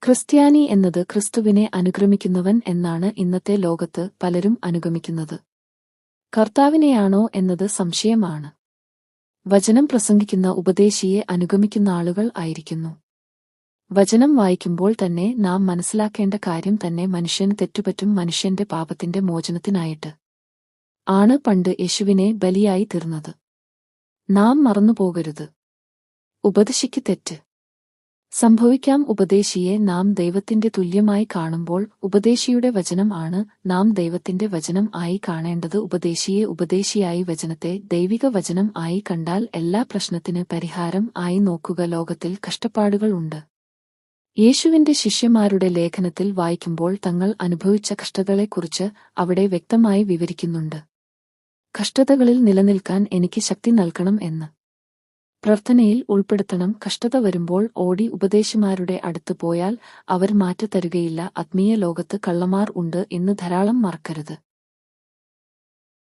ക്രിസ്ത്യാനി എന്നത് ക്രിസ്തുവിനെ അനുഗമിക്കുന്നവൻ എന്നാണ് ഇന്നത്തെ ലോകത്ത് പലരും അനുഗമിക്കുന്നത്. കർത്താവിനെയാണോ എന്നത് സംശയമാണ്. വചനം പ്രസംഗിക്കുന്ന ഉപദേശിയെ അനുഗമിക്കുന്ന ആളുകൾ ആയിരിക്കുന്നു. വചനം വായിക്കുമ്പോൾ തന്നെ നാം മനസ്സിലാക്കേണ്ട കാര്യം തന്നെ മനുഷ്യന് തെറ്റുപറ്റും. മനുഷ്യന്റെ പാപത്തിന്റെ മോചനത്തിനായിട്ട് ആണ് പണ്ട് യേശുവിനെ ബലിയായി തീർന്നത്. നാം മറന്നുപോകരുത്. ഉപദേശിക്ക് തെറ്റ് സംഭവിക്കാം. ഉപദേശിയെ നാം ദൈവത്തിന്റെ തുല്യമായി കാണുമ്പോൾ ഉപദേശിയുടെ വചനം ആണ് നാം ദൈവത്തിന്റെ വചനം ആയി കാണേണ്ടത്. ഉപദേശിയെ ഉപദേശിയായി, വചനത്തെ ദൈവിക വചനം ആയി കണ്ടാൽ എല്ലാ പ്രശ്നത്തിന് പരിഹാരം ആയി നോക്കുക. ലോകത്തിൽ കഷ്ടപ്പാടുകൾ ഉണ്ട്. യേശുവിന്റെ ശിഷ്യന്മാരുടെ ലേഖനത്തിൽ വായിക്കുമ്പോൾ തങ്ങൾ അനുഭവിച്ച കഷ്ടതകളെക്കുറിച്ച് അവിടെ വ്യക്തമായി വിവരിക്കുന്നുണ്ട്. കഷ്ടതകളിൽ നിലനിൽക്കാൻ എനിക്ക് ശക്തി നൽകണം എന്ന് പ്രാർത്ഥനയിൽ ഉൾപ്പെടുത്തണം. കഷ്ടത വരുമ്പോൾ ഓടി ഉപദേശിമാരുടെ അടുത്ത് പോയാൽ അവർ മാറ്റത്തരുകയില്ല. ആത്മീയ ലോകത്ത് കള്ളന്മാർ ഉണ്ട് എന്ന് ധാരാളം മറക്കരുത്.